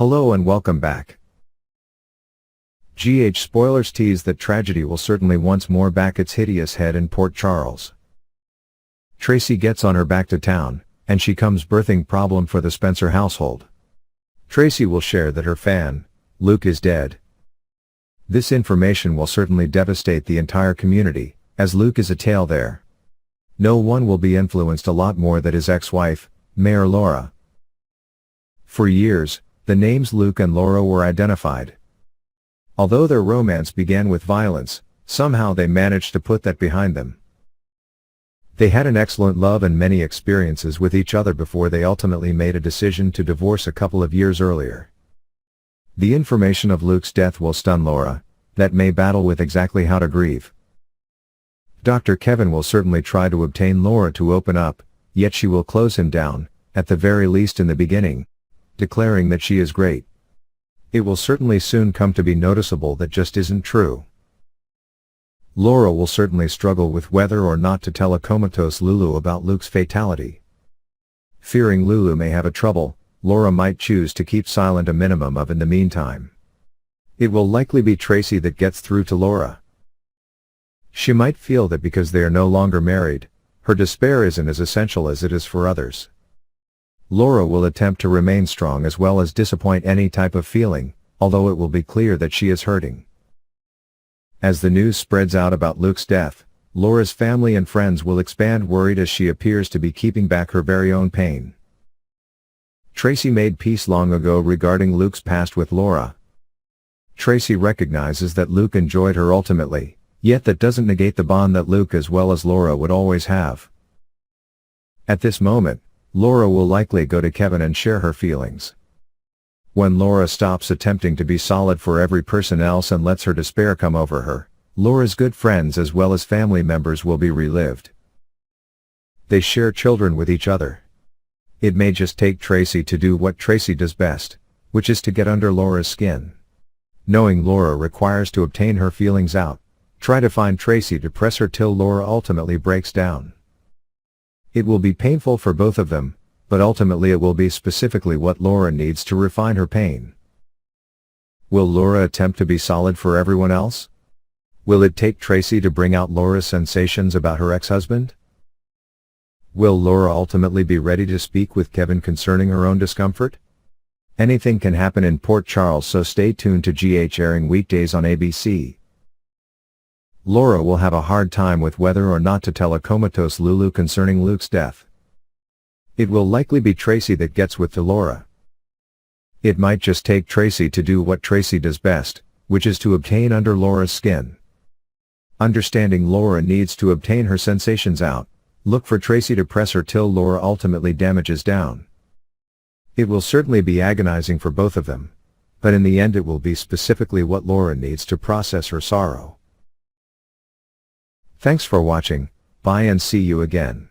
Hello and welcome back. Spoilers tease that tragedy will certainly once more back its hideous head in Port Charles. Tracy gets on her back to town, and she comes birthing problem for the Spencer household. Tracy will share that her fan, Luke, is dead. This information will certainly devastate the entire community, as Luke is a tale there. No one will be influenced a lot more than his ex-wife, Mayor Lara. For years, the names Luke and Lara were identified. Although their romance began with violence, somehow they managed to put that behind them. They had an excellent love and many experiences with each other before they ultimately made a decision to divorce a couple of years earlier. The information of Luke's death will stun Lara, that may battle with exactly how to grieve. Dr. Kevin will certainly try to obtain Lara to open up, yet she will close him down, at the very least in the beginning, declaring that she is great. It will certainly soon come to be noticeable that just isn't true. Lara will certainly struggle with whether or not to tell a comatose Lulu about Luke's fatality. Fearing Lulu may have a trouble, Lara might choose to keep silent a minimum of in the meantime. It will likely be Tracy that gets through to Lara. She might feel that because they are no longer married, her despair isn't as essential as it is for others. Lara will attempt to remain strong as well as disappoint any type of feeling, although it will be clear that she is hurting. As the news spreads out about Luke's death, Lara's family and friends will expand worried as she appears to be keeping back her very own pain. Tracy made peace long ago regarding Luke's past with Lara. Tracy recognizes that Luke enjoyed her ultimately, yet that doesn't negate the bond that Luke as well as Lara would always have. At this moment, Lara will likely go to Kevin and share her feelings. When Lara stops attempting to be solid for every person else and lets her despair come over her, Lara's good friends as well as family members will be relived. They share children with each other. It may just take Tracy to do what Tracy does best, which is to get under Lara's skin. Knowing Lara requires to obtain her feelings out, try to find Tracy to press her till Lara ultimately breaks down. It will be painful for both of them, but ultimately it will be specifically what Lara needs to refine her pain. Will Lara attempt to be solid for everyone else? Will it take Tracy to bring out Lara's sensations about her ex-husband? Will Lara ultimately be ready to speak with Kevin concerning her own discomfort? Anything can happen in Port Charles, so stay tuned to airing weekdays on ABC. Lara will have a hard time with whether or not to tell a comatose Lulu concerning Luke's death. It will likely be Tracy that gets with to Lara. It might just take Tracy to do what Tracy does best, which is to obtain under Lara's skin. Understanding Lara needs to obtain her sensations out, look for Tracy to press her till Lara ultimately damages down. It will certainly be agonizing for both of them, but in the end it will be specifically what Lara needs to process her sorrow. Thanks for watching, bye and see you again.